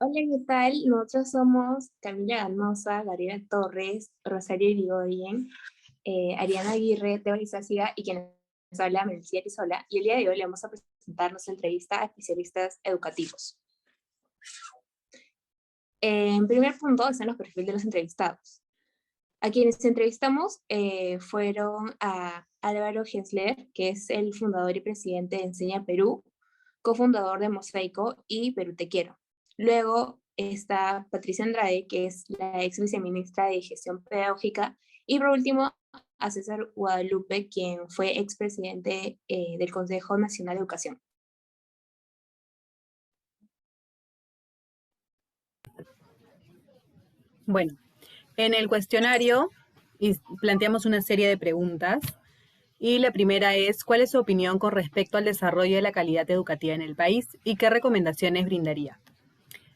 Hola, ¿qué tal? Nosotros somos Camila Ganosa, Gabriela Torres, Rosario Irigoyen, Ariana Aguirre, Teo Lizaciga y quien nos habla, Mencía Sola. Y el día de hoy le vamos a presentar nuestra entrevista a especialistas educativos. En primer punto están los perfiles de los entrevistados. A quienes entrevistamos fueron a Álvaro Gensler, que es el fundador y presidente de Enseña Perú, cofundador de Mosaico y Perú Te Quiero. Luego está Patricia Andrade, que es la ex viceministra de Gestión Pedagógica, y por último a César Guadalupe, quien fue expresidente del Consejo Nacional de Educación. Bueno, en el cuestionario planteamos una serie de preguntas y la primera es, ¿cuál es su opinión con respecto al desarrollo de la calidad educativa en el país y qué recomendaciones brindaría?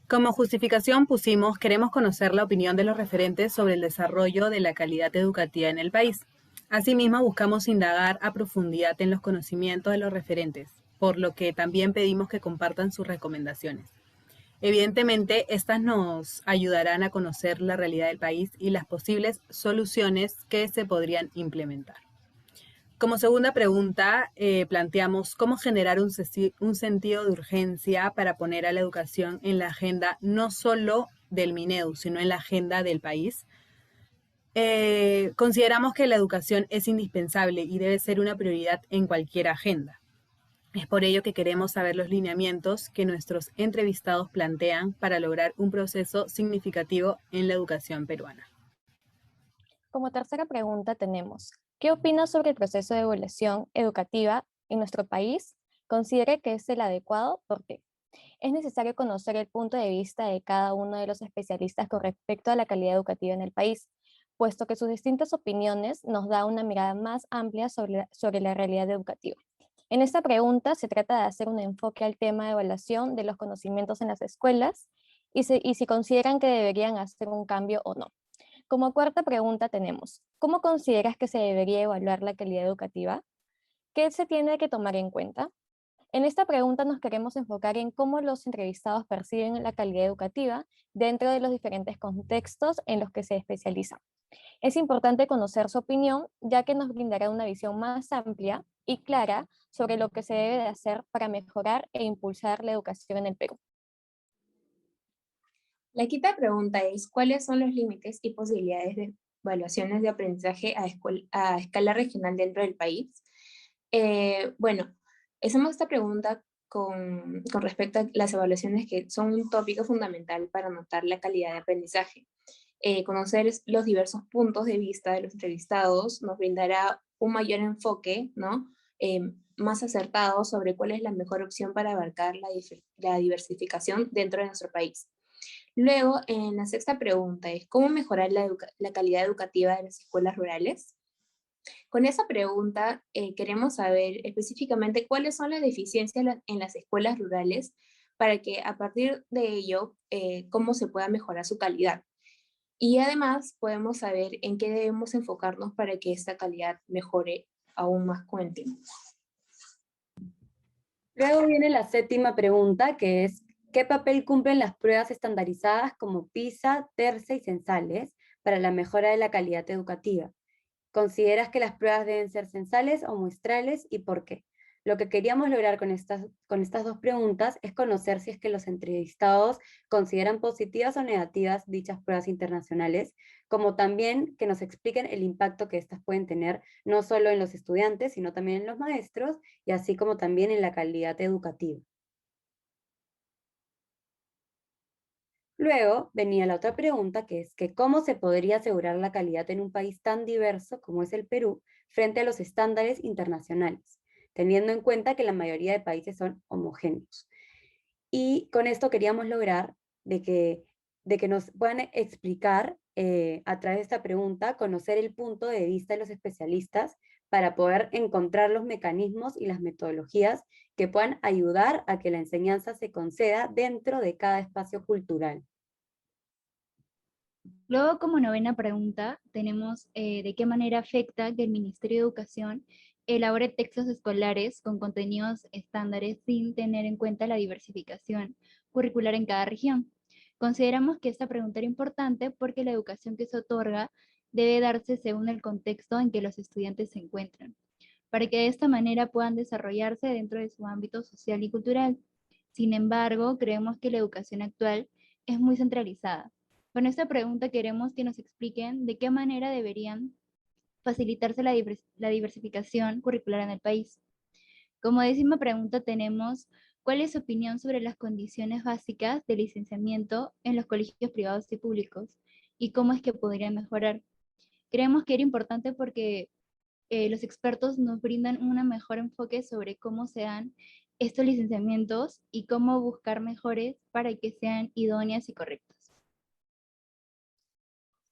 Como justificación pusimos, queremos conocer la opinión de los referentes sobre el desarrollo de la calidad educativa en el país. Asimismo, buscamos indagar a profundidad en los conocimientos de los referentes, por lo que también pedimos que compartan sus recomendaciones. Evidentemente, estas nos ayudarán a conocer la realidad del país y las posibles soluciones que se podrían implementar. Como segunda pregunta, planteamos cómo generar un sentido de urgencia para poner a la educación en la agenda no solo del Minedu, sino en la agenda del país. Consideramos que la educación es indispensable y debe ser una prioridad en cualquier agenda. Es por ello que queremos saber los lineamientos que nuestros entrevistados plantean para lograr un proceso significativo en la educación peruana. Como tercera pregunta tenemos, ¿qué opina sobre el proceso de evaluación educativa en nuestro país? ¿Considera que es el adecuado? ¿Por qué? Es necesario conocer el punto de vista de cada uno de los especialistas con respecto a la calidad educativa en el país, puesto que sus distintas opiniones nos da una mirada más amplia sobre la realidad educativa. En esta pregunta se trata de hacer un enfoque al tema de evaluación de los conocimientos en las escuelas y si consideran que deberían hacer un cambio o no. Como cuarta pregunta tenemos, ¿cómo consideras que se debería evaluar la calidad educativa? ¿Qué se tiene que tomar en cuenta? En esta pregunta nos queremos enfocar en cómo los entrevistados perciben la calidad educativa dentro de los diferentes contextos en los que se especializan. Es importante conocer su opinión, ya que nos brindará una visión más amplia y clara sobre lo que se debe de hacer para mejorar e impulsar la educación en el Perú. La quinta pregunta es, ¿cuáles son los límites y posibilidades de evaluaciones de aprendizaje a escala regional dentro del país? Bueno, hacemos esta pregunta con respecto a las evaluaciones que son un tópico fundamental para notar la calidad de aprendizaje. Conocer los diversos puntos de vista de los entrevistados nos brindará un mayor enfoque, ¿no? Más acertado sobre cuál es la mejor opción para abarcar la diversificación dentro de nuestro país. Luego, en la sexta pregunta es, ¿cómo mejorar la calidad educativa de las escuelas rurales? Con esa pregunta queremos saber específicamente cuáles son las deficiencias en las escuelas rurales para que a partir de ello, cómo se pueda mejorar su calidad. Y además podemos saber en qué debemos enfocarnos para que esta calidad mejore aún más con el tiempo. Luego viene la séptima pregunta, que es, ¿qué papel cumplen las pruebas estandarizadas como PISA, TERCE y censales para la mejora de la calidad educativa? ¿Consideras que las pruebas deben ser censales o muestrales y por qué? Lo que queríamos lograr con estas dos preguntas es conocer si es que los entrevistados consideran positivas o negativas dichas pruebas internacionales, como también que nos expliquen el impacto que estas pueden tener no solo en los estudiantes, sino también en los maestros, y así como también en la calidad educativa. Luego venía la otra pregunta, que es que ¿cómo se podría asegurar la calidad en un país tan diverso como es el Perú frente a los estándares internacionales, teniendo en cuenta que la mayoría de países son homogéneos? Y con esto queríamos lograr de que nos puedan explicar a través de esta pregunta, conocer el punto de vista de los especialistas para poder encontrar los mecanismos y las metodologías que puedan ayudar a que la enseñanza se conceda dentro de cada espacio cultural. Luego, como novena pregunta, tenemos de qué manera afecta que el Ministerio de Educación elabore textos escolares con contenidos estándares sin tener en cuenta la diversificación curricular en cada región. Consideramos que esta pregunta era importante porque la educación que se otorga debe darse según el contexto en que los estudiantes se encuentran, para que de esta manera puedan desarrollarse dentro de su ámbito social y cultural. Sin embargo, creemos que la educación actual es muy centralizada. Con esta pregunta queremos que nos expliquen de qué manera deberían facilitarse la diversificación curricular en el país. Como décima pregunta tenemos, ¿cuál es su opinión sobre las condiciones básicas de licenciamiento en los colegios privados y públicos? ¿Y cómo es que podrían mejorar? Creemos que era importante porque los expertos nos brindan un mejor enfoque sobre cómo se dan estos licenciamientos y cómo buscar mejores para que sean idóneas y correctas.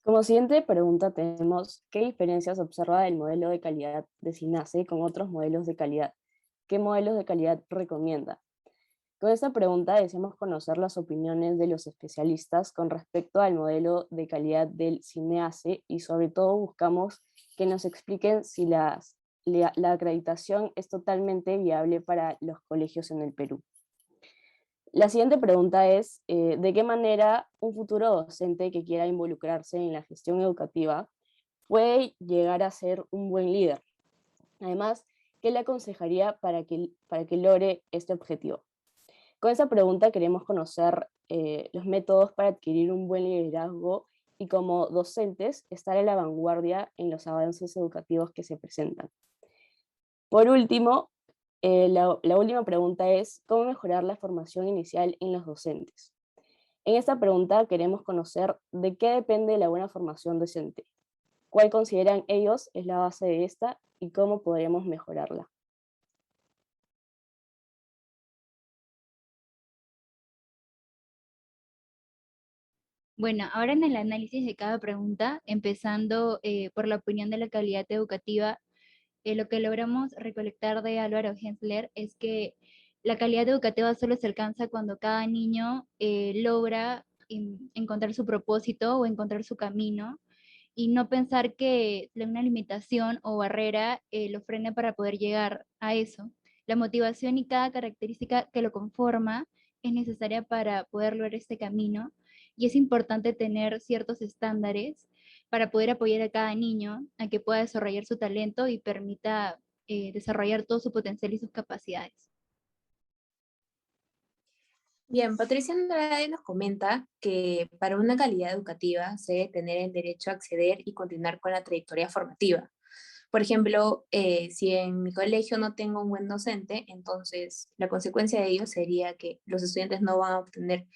Como siguiente pregunta tenemos, ¿qué diferencias observa del modelo de calidad de SINASE con otros modelos de calidad? ¿Qué modelos de calidad recomienda? Con esta pregunta deseamos conocer las opiniones de los especialistas con respecto al modelo de calidad del SINEASE y sobre todo buscamos que nos expliquen si la acreditación es totalmente viable para los colegios en el Perú. La siguiente pregunta es, ¿de qué manera un futuro docente que quiera involucrarse en la gestión educativa puede llegar a ser un buen líder? Además, ¿qué le aconsejaría para que logre este objetivo? Con esa pregunta queremos conocer los métodos para adquirir un buen liderazgo y como docentes estar a la vanguardia en los avances educativos que se presentan. Por último, la última pregunta es, ¿cómo mejorar la formación inicial en los docentes? En esta pregunta queremos conocer de qué depende la buena formación docente, cuál consideran ellos es la base de esta y cómo podremos mejorarla. Bueno, ahora en el análisis de cada pregunta, empezando por la opinión de la calidad educativa, lo que logramos recolectar de Álvaro Hensler es que la calidad educativa solo se alcanza cuando cada niño logra encontrar su propósito o encontrar su camino y no pensar que una limitación o barrera lo frene para poder llegar a eso. La motivación y cada característica que lo conforma es necesaria para poder lograr este camino y es importante tener ciertos estándares para poder apoyar a cada niño a que pueda desarrollar su talento y permita desarrollar todo su potencial y sus capacidades. Bien, Patricia Andrade nos comenta que para una calidad educativa se debe tener el derecho a acceder y continuar con la trayectoria formativa. Por ejemplo, si en mi colegio no tengo un buen docente, entonces la consecuencia de ello sería que los estudiantes no van a obtener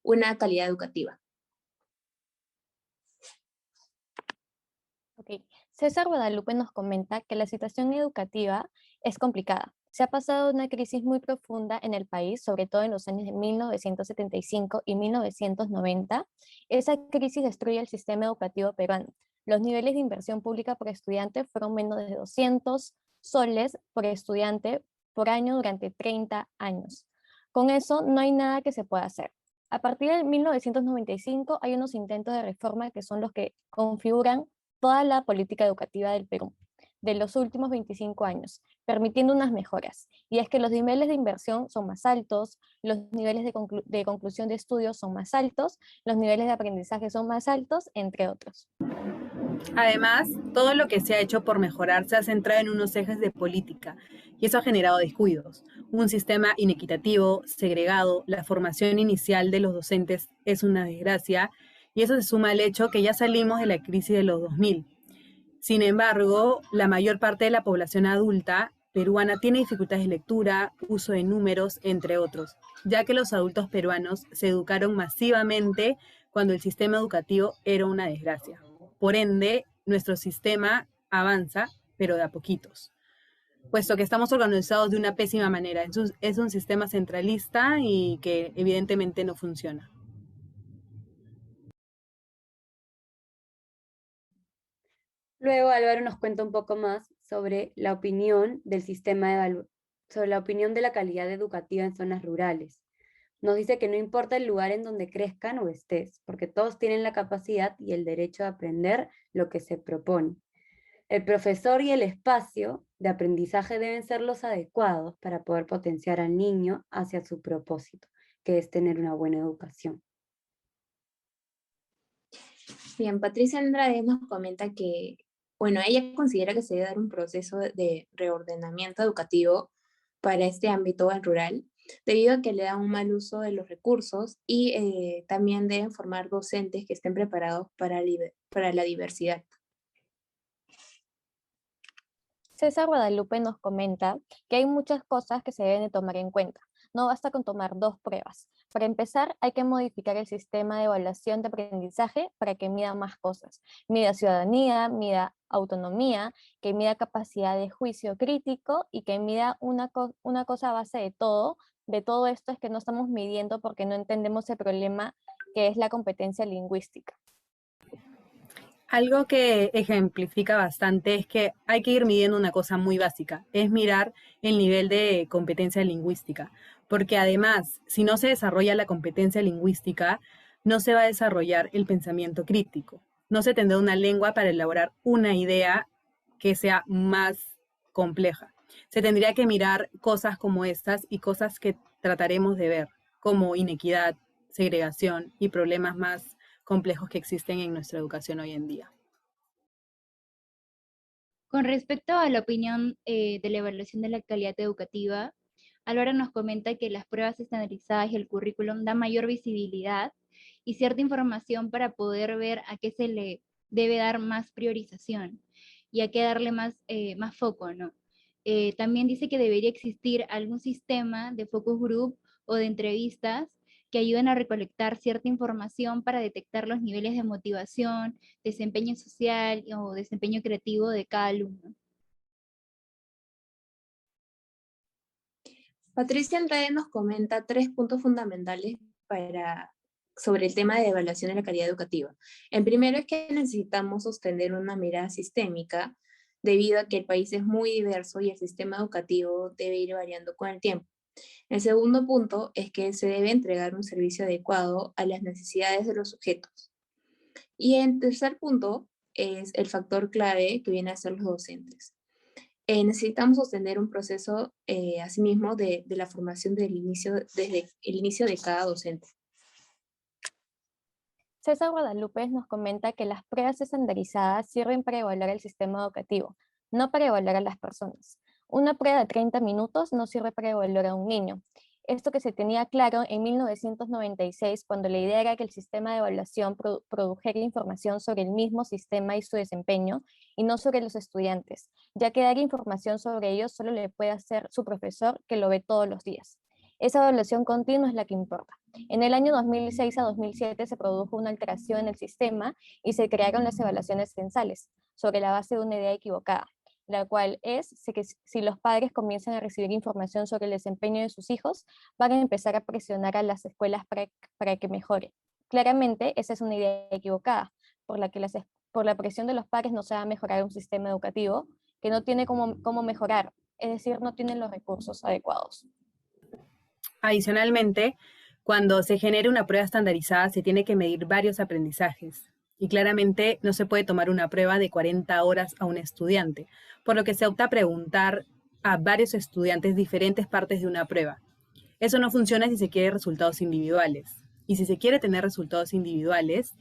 una calidad educativa. Ok. César Guadalupe nos comenta que la situación educativa es complicada. Se ha pasado una crisis muy profunda en el país, sobre todo en los años de 1975 y 1990. Esa crisis destruye el sistema educativo peruano. Los niveles de inversión pública por estudiante fueron menos de 200 soles por estudiante por año durante 30 años. Con eso no hay nada que se pueda hacer. A partir de 1995 hay unos intentos de reforma que son los que configuran toda la política educativa del Perú de los últimos 25 años, permitiendo unas mejoras. Y es que los niveles de inversión son más altos, los niveles de conclusión de estudios son más altos, los niveles de aprendizaje son más altos, entre otros. Además, todo lo que se ha hecho por mejorar se ha centrado en unos ejes de política y eso ha generado descuidos. Un sistema inequitativo, segregado, la formación inicial de los docentes es una desgracia y eso se suma al hecho que ya salimos de la crisis de los 2000. Sin embargo, la mayor parte de la población adulta peruana tiene dificultades de lectura, uso de números, entre otros, ya que los adultos peruanos se educaron masivamente cuando el sistema educativo era una desgracia. Por ende, nuestro sistema avanza, pero de a poquitos, puesto que estamos organizados de una pésima manera. Es un sistema centralista y que evidentemente no funciona. Luego Álvaro nos cuenta un poco más sobre la opinión del sobre la opinión de la calidad educativa en zonas rurales. Nos dice que no importa el lugar en donde crezcan o estés, porque todos tienen la capacidad y el derecho de aprender lo que se propone. El profesor y el espacio de aprendizaje deben ser los adecuados para poder potenciar al niño hacia su propósito, que es tener una buena educación. Bien, Patricia Andrade nos comenta que, bueno, ella considera que se debe dar un proceso de reordenamiento educativo para este ámbito rural, debido a que le da un mal uso de los recursos y también deben formar docentes que estén preparados para la diversidad. César Guadalupe nos comenta que hay muchas cosas que se deben de tomar en cuenta. No basta con tomar 2 pruebas. Para empezar, hay que modificar el sistema de evaluación de aprendizaje para que mida más cosas. Mida ciudadanía, mida autonomía, que mida capacidad de juicio crítico y que mida una cosa a base de todo esto es que no estamos midiendo porque no entendemos el problema que es la competencia lingüística. Algo que ejemplifica bastante es que hay que ir midiendo una cosa muy básica, es mirar el nivel de competencia lingüística, porque además, si no se desarrolla la competencia lingüística, no se va a desarrollar el pensamiento crítico, no se tendrá una lengua para elaborar una idea que sea más compleja. Se tendría que mirar cosas como estas y cosas que trataremos de ver, como inequidad, segregación y problemas más complejos que existen en nuestra educación hoy en día. Con respecto a la opinión de la evaluación de la calidad educativa, Álvaro nos comenta que las pruebas estandarizadas y el currículum dan mayor visibilidad y cierta información para poder ver a qué se le debe dar más priorización y a qué darle más foco, ¿no? También dice que debería existir algún sistema de focus group o de entrevistas que ayuden a recolectar cierta información para detectar los niveles de motivación, desempeño social o desempeño creativo de cada alumno. Patricia Andrade nos comenta 3 puntos fundamentales sobre el tema de evaluación de la calidad educativa. El primero es que necesitamos sostener una mirada sistémica, debido a que el país es muy diverso y el sistema educativo debe ir variando con el tiempo. El segundo punto es que se debe entregar un servicio adecuado a las necesidades de los sujetos. Y el tercer punto es el factor clave que viene a ser los docentes. Necesitamos sostener un proceso, asimismo, de la formación desde el inicio de cada docente. César Guadalupe nos comenta que las pruebas estandarizadas sirven para evaluar el sistema educativo, no para evaluar a las personas. Una prueba de 30 minutos no sirve para evaluar a un niño. Esto que se tenía claro en 1996, cuando la idea era que el sistema de evaluación produjera información sobre el mismo sistema y su desempeño, y no sobre los estudiantes, ya que dar información sobre ellos solo le puede hacer su profesor, que lo ve todos los días. Esa evaluación continua es la que importa. En el año 2006 a 2007 se produjo una alteración en el sistema y se crearon las evaluaciones censales, sobre la base de una idea equivocada, la cual es que si los padres comienzan a recibir información sobre el desempeño de sus hijos, van a empezar a presionar a las escuelas para que mejore. Claramente, esa es una idea equivocada, por la presión de los padres no se va a mejorar un sistema educativo que no tiene cómo mejorar, es decir, no tienen los recursos adecuados. Adicionalmente, cuando se genere una prueba estandarizada, se tiene que medir varios aprendizajes. Y claramente no se puede tomar una prueba de 40 horas a un estudiante, por lo que se opta a preguntar a varios estudiantes diferentes partes de una prueba. Eso no funciona si se quiere resultados individuales. Y si se quiere tener resultados individuales,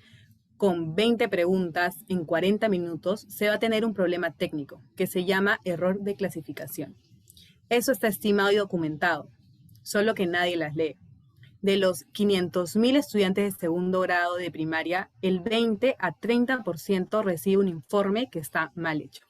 con 20 preguntas en 40 minutos, se va a tener un problema técnico, que se llama error de clasificación. Eso está estimado y documentado, solo que nadie las lee. De los 500.000 estudiantes de segundo grado de primaria, el 20 a 30% recibe un informe que está mal hecho.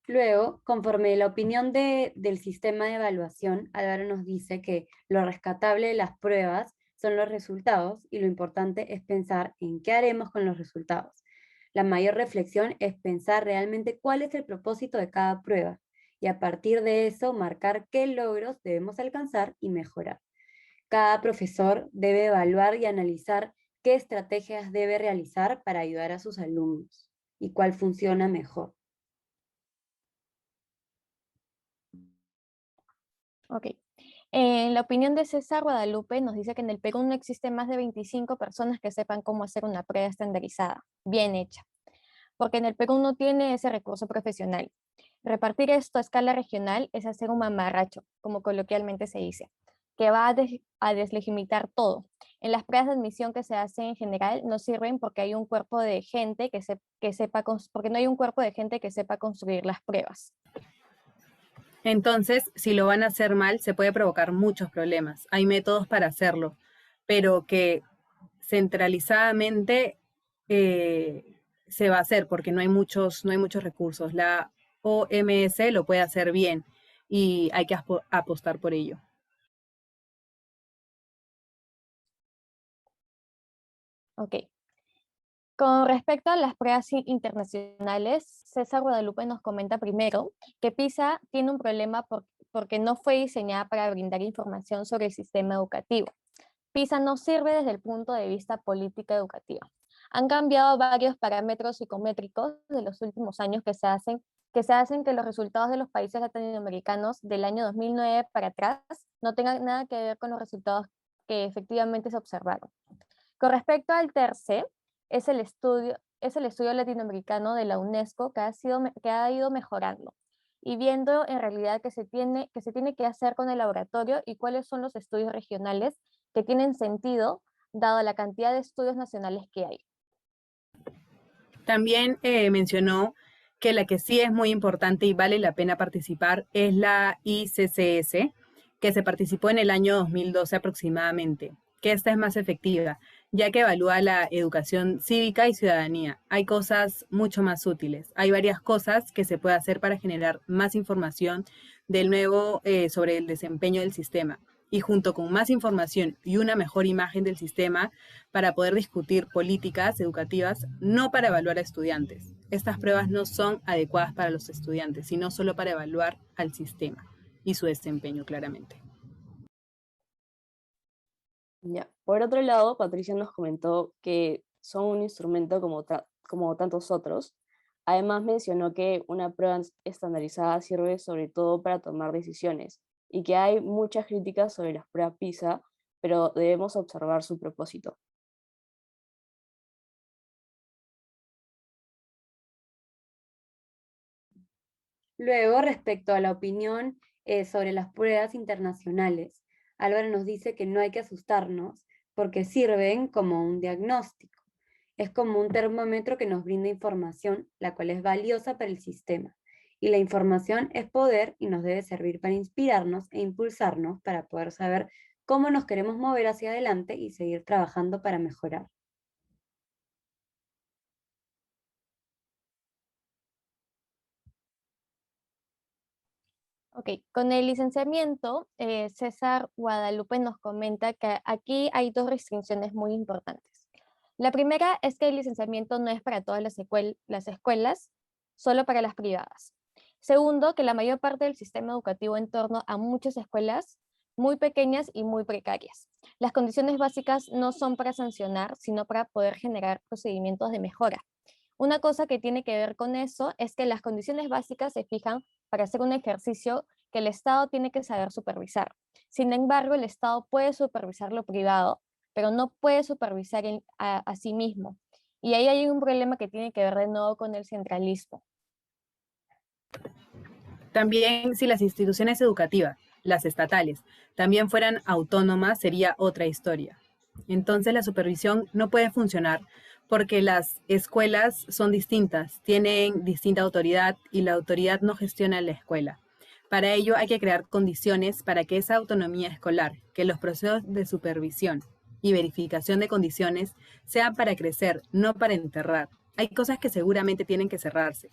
Luego, conforme la opinión del sistema de evaluación, Álvaro nos dice que lo rescatable de las pruebas son los resultados y lo importante es pensar en qué haremos con los resultados. La mayor reflexión es pensar realmente cuál es el propósito de cada prueba y a partir de eso marcar qué logros debemos alcanzar y mejorar. Cada profesor debe evaluar y analizar qué estrategias debe realizar para ayudar a sus alumnos y cuál funciona mejor. Ok. En la opinión de César Guadalupe nos dice que en el Perú no existen más de 25 personas que sepan cómo hacer una prueba estandarizada, bien hecha, porque en el Perú no tiene ese recurso profesional. Repartir esto a escala regional es hacer un mamarracho, como coloquialmente se dice. que va a deslegitimar todo. En las pruebas de admisión que se hacen en general no sirven porque hay un cuerpo de gente porque no hay un cuerpo de gente que sepa construir las pruebas. Entonces, si lo van a hacer mal, se puede provocar muchos problemas. Hay métodos para hacerlo, pero que centralizadamente se va a hacer porque no hay muchos recursos. La OMS lo puede hacer bien y hay que apostar por ello. Ok. Con respecto a las pruebas internacionales, César Guadalupe nos comenta primero que PISA tiene un problema porque no fue diseñada para brindar información sobre el sistema educativo. PISA no sirve desde el punto de vista política educativa. Han cambiado varios parámetros psicométricos de los últimos años que hacen que los resultados de los países latinoamericanos del año 2009 para atrás no tengan nada que ver con los resultados que efectivamente se observaron. Con respecto al TERCE, es el estudio latinoamericano de la UNESCO que ha ido mejorando y viendo en realidad que se tiene que hacer con el laboratorio y cuáles son los estudios regionales que tienen sentido dado la cantidad de estudios nacionales que hay. También mencionó que la que sí es muy importante y vale la pena participar es la ICCS, que se participó en el año 2012 aproximadamente, que esta es más efectiva, ya que evalúa la educación cívica y ciudadanía. Hay cosas mucho más útiles. Hay varias cosas que se puede hacer para generar más información sobre el desempeño del sistema. Y junto con más información y una mejor imagen del sistema para poder discutir políticas educativas, no para evaluar a estudiantes. Estas pruebas no son adecuadas para los estudiantes, sino solo para evaluar al sistema y su desempeño claramente. Ya. Por otro lado, Patricia nos comentó que son un instrumento como tantos otros. Además mencionó que una prueba estandarizada sirve sobre todo para tomar decisiones y que hay muchas críticas sobre las pruebas PISA, pero debemos observar su propósito. Luego, respecto a la opinión sobre las pruebas internacionales, Álvaro nos dice que no hay que asustarnos porque sirven como un diagnóstico. Es como un termómetro que nos brinda información, la cual es valiosa para el sistema. Y la información es poder y nos debe servir para inspirarnos e impulsarnos para poder saber cómo nos queremos mover hacia adelante y seguir trabajando para mejorar. Ok, con el licenciamiento, César Guadalupe nos comenta que aquí hay dos restricciones muy importantes. La primera es que el licenciamiento no es para todas las escuelas, solo para las privadas. Segundo, que la mayor parte del sistema educativo en torno a muchas escuelas muy pequeñas y muy precarias. Las condiciones básicas no son para sancionar, sino para poder generar procedimientos de mejora. Una cosa que tiene que ver con eso es que las condiciones básicas se fijan para hacer un ejercicio que el Estado tiene que saber supervisar. Sin embargo, el Estado puede supervisar lo privado, pero no puede supervisar a sí mismo. Y ahí hay un problema que tiene que ver de nuevo con el centralismo. También si las instituciones educativas, las estatales, también fueran autónomas, sería otra historia. Entonces la supervisión no puede funcionar porque las escuelas son distintas, tienen distinta autoridad y la autoridad no gestiona la escuela. Para ello hay que crear condiciones para que esa autonomía escolar, que los procesos de supervisión y verificación de condiciones sean para crecer, no para enterrar. Hay cosas que seguramente tienen que cerrarse,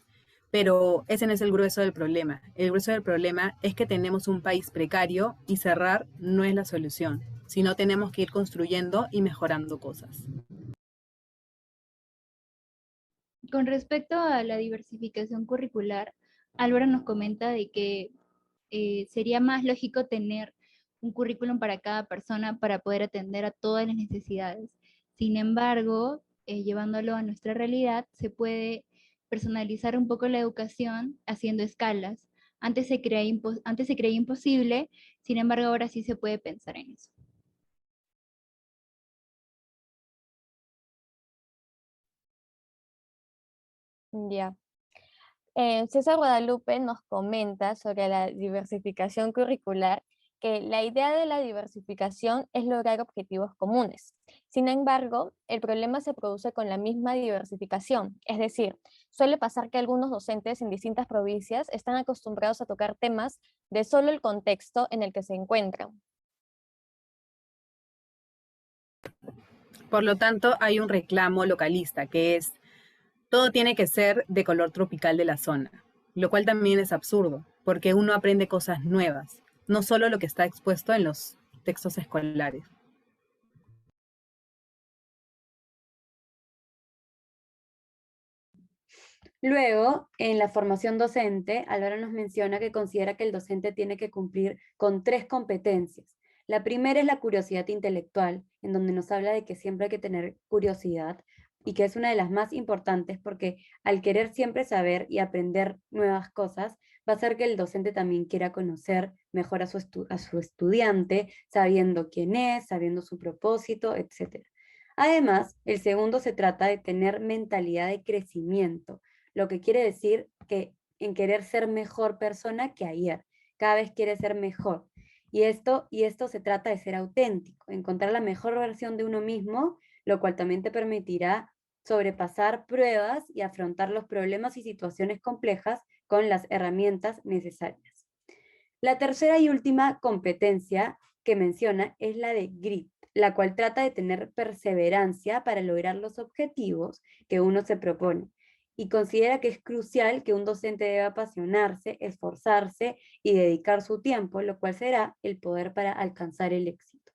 pero ese no es el grueso del problema. El grueso del problema es que tenemos un país precario y cerrar no es la solución, sino tenemos que ir construyendo y mejorando cosas. Con respecto a la diversificación curricular, Álvaro nos comenta de que sería más lógico tener un currículum para cada persona para poder atender a todas las necesidades. Sin embargo, llevándolo a nuestra realidad, se puede personalizar un poco la educación haciendo escalas. Antes se creía imposible, sin embargo, ahora sí se puede pensar en eso. Ya. César Guadalupe nos comenta sobre la diversificación curricular, que la idea de la diversificación es lograr objetivos comunes. Sin embargo, el problema se produce con la misma diversificación, es decir, suele pasar que algunos docentes en distintas provincias están acostumbrados a tocar temas de solo el contexto en el que se encuentran. Por lo tanto, hay un reclamo localista que es, todo tiene que ser de color tropical de la zona, lo cual también es absurdo, porque uno aprende cosas nuevas, no solo lo que está expuesto en los textos escolares. Luego, en la formación docente, Álvaro nos menciona que considera que el docente tiene que cumplir con 3 competencias. La primera es la curiosidad intelectual, en donde nos habla de que siempre hay que tener curiosidad y que es una de las más importantes porque al querer siempre saber y aprender nuevas cosas, va a hacer que el docente también quiera conocer mejor a su estudiante, sabiendo quién es, sabiendo su propósito, etc. Además, el segundo se trata de tener mentalidad de crecimiento, lo que quiere decir que en querer ser mejor persona que ayer, cada vez quiere ser mejor. Y esto se trata de ser auténtico, encontrar la mejor versión de uno mismo, lo cual también te permitirá sobrepasar pruebas y afrontar los problemas y situaciones complejas con las herramientas necesarias. La tercera y última competencia que menciona es la de grit, la cual trata de tener perseverancia para lograr los objetivos que uno se propone y considera que es crucial que un docente debe apasionarse, esforzarse y dedicar su tiempo, lo cual será el poder para alcanzar el éxito.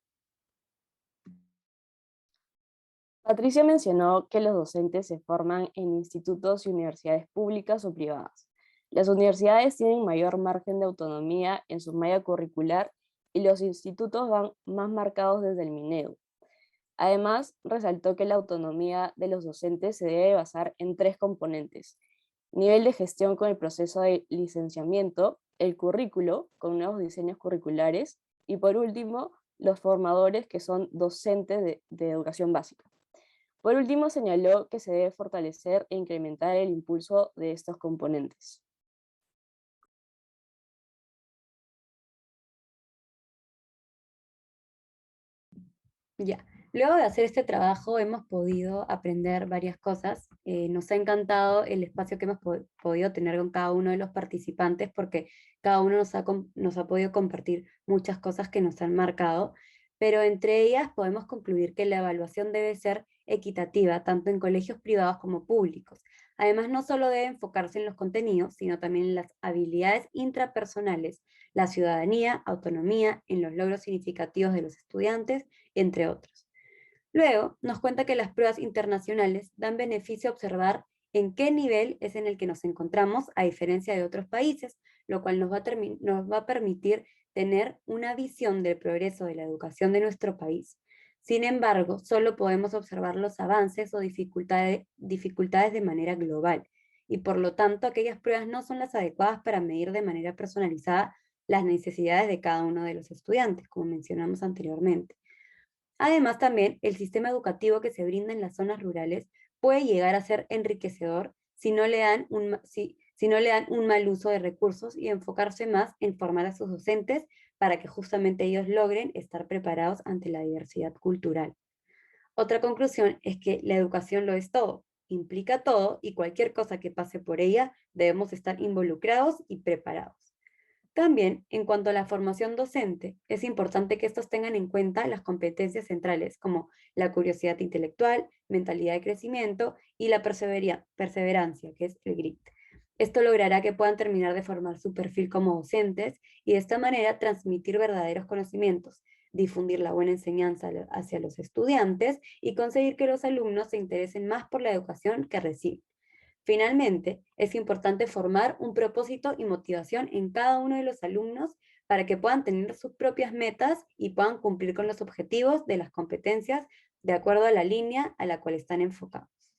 Patricia mencionó que los docentes se forman en institutos y universidades públicas o privadas. Las universidades tienen mayor margen de autonomía en su malla curricular y los institutos van más marcados desde el Minedu. Además, resaltó que la autonomía de los docentes se debe basar en 3 componentes: nivel de gestión con el proceso de licenciamiento, el currículo con nuevos diseños curriculares y por último, los formadores que son docentes de educación básica. Por último, señaló que se debe fortalecer e incrementar el impulso de estos componentes. Ya. Luego de hacer este trabajo hemos podido aprender varias cosas. Nos ha encantado el espacio que hemos podido tener con cada uno de los participantes porque cada uno nos ha podido compartir muchas cosas que nos han marcado, pero entre ellas podemos concluir que la evaluación debe ser equitativa tanto en colegios privados como públicos. Además, no solo debe enfocarse en los contenidos, sino también en las habilidades intrapersonales, la ciudadanía, autonomía, en los logros significativos de los estudiantes, entre otros. Luego, nos cuenta que las pruebas internacionales dan beneficio a observar en qué nivel es en el que nos encontramos, a diferencia de otros países, lo cual nos va a permitir tener una visión del progreso de la educación de nuestro país. Sin embargo, solo podemos observar los avances o dificultades de manera global, y por lo tanto aquellas pruebas no son las adecuadas para medir de manera personalizada las necesidades de cada uno de los estudiantes, como mencionamos anteriormente. Además, también el sistema educativo que se brinda en las zonas rurales puede llegar a ser enriquecedor si no le dan un mal uso de recursos y enfocarse más en formar a sus docentes para que justamente ellos logren estar preparados ante la diversidad cultural. Otra conclusión es que la educación lo es todo, implica todo y cualquier cosa que pase por ella debemos estar involucrados y preparados. También, en cuanto a la formación docente, es importante que estos tengan en cuenta las competencias centrales como la curiosidad intelectual, mentalidad de crecimiento y la perseverancia, que es el grit. Esto logrará que puedan terminar de formar su perfil como docentes y de esta manera transmitir verdaderos conocimientos, difundir la buena enseñanza hacia los estudiantes y conseguir que los alumnos se interesen más por la educación que reciben. Finalmente, es importante formar un propósito y motivación en cada uno de los alumnos para que puedan tener sus propias metas y puedan cumplir con los objetivos de las competencias de acuerdo a la línea a la cual están enfocados.